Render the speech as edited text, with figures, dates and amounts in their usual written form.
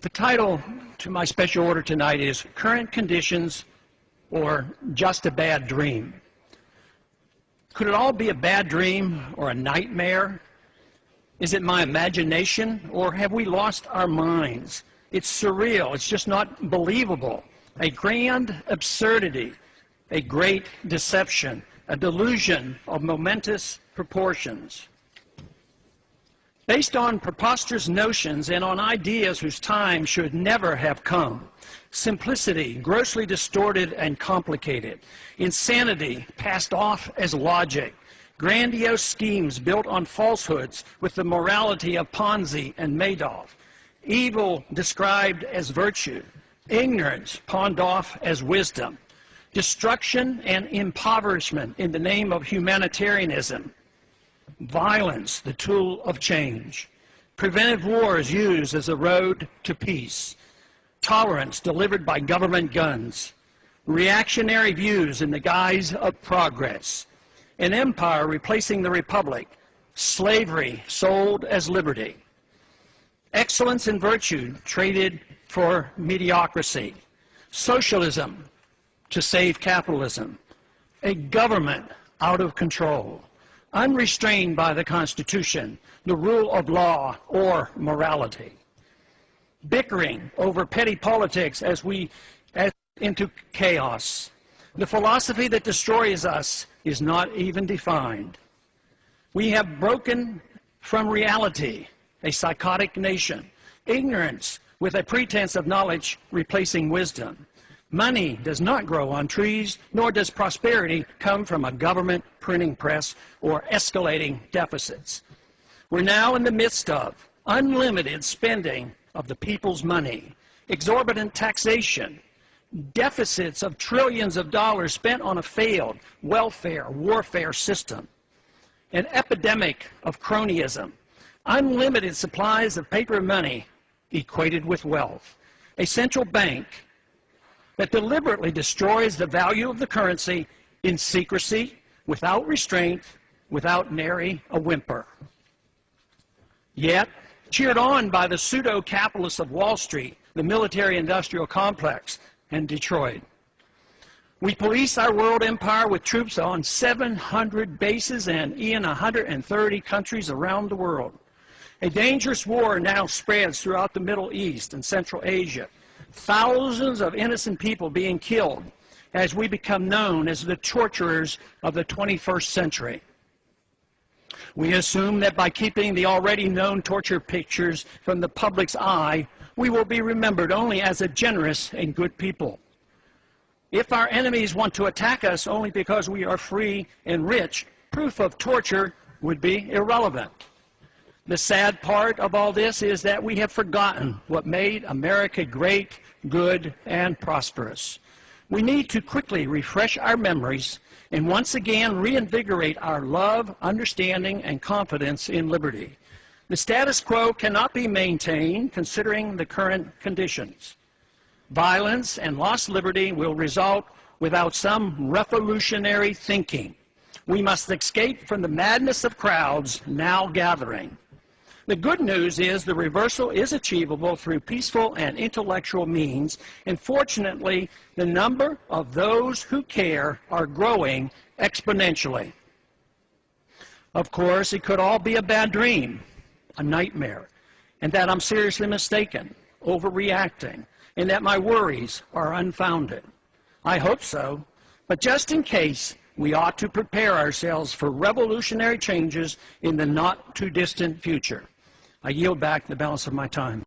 The title to my special order tonight is Current Conditions or Just a Bad Dream. Could it all be a bad dream or a nightmare? Is it my imagination, or have we lost our minds? It's surreal. It's just not believable. A grand absurdity, a great deception, a delusion of momentous proportions. Based on preposterous notions and on ideas whose time should never have come. Simplicity, grossly distorted and complicated. Insanity, passed off as logic. Grandiose schemes built on falsehoods with the morality of Ponzi and Madoff. Evil described as virtue. Ignorance pawned off as wisdom. Destruction and impoverishment in the name of humanitarianism. Violence, the tool of change. Preventive wars used as a road to peace. Tolerance delivered by government guns. Reactionary views in the guise of progress. An empire replacing the republic. Slavery sold as liberty. Excellence and virtue traded for mediocrity. Socialism to save capitalism. A government out of control. Unrestrained by the Constitution, the rule of law, or morality. Bickering over petty politics as we head into chaos. The philosophy that destroys us is not even defined. We have broken from reality, a psychotic nation. Ignorance with a pretense of knowledge replacing wisdom. Money does not grow on trees, nor does prosperity come from a government printing press or escalating deficits. We're now in the midst of unlimited spending of the people's money, exorbitant taxation, deficits of trillions of dollars spent on a failed welfare warfare system, an epidemic of cronyism, unlimited supplies of paper money equated with wealth, a central bank that deliberately destroys the value of the currency in secrecy, without restraint, without nary a whimper. Yet, cheered on by the pseudo-capitalists of Wall Street, the military-industrial complex, and Detroit. We police our world empire with troops on 700 bases and in 130 countries around the world. A dangerous war now spreads throughout the Middle East and Central Asia. Thousands of innocent people being killed as we become known as the torturers of the 21st century. We assume that by keeping the already known torture pictures from the public's eye, we will be remembered only as a generous and good people. If our enemies want to attack us only because we are free and rich, proof of torture would be irrelevant. The sad part of all this is that we have forgotten what made America great, good, and prosperous. We need to quickly refresh our memories and once again reinvigorate our love, understanding, and confidence in liberty. The status quo cannot be maintained considering the current conditions. Violence and lost liberty will result without some revolutionary thinking. We must escape from the madness of crowds now gathering. The good news is the reversal is achievable through peaceful and intellectual means, and fortunately, the number of those who care are growing exponentially. Of course, it could all be a bad dream, a nightmare, and that I'm seriously mistaken, overreacting, and that my worries are unfounded. I hope so, but just in case, we ought to prepare ourselves for revolutionary changes in the not-too-distant future. I yield back the balance of my time.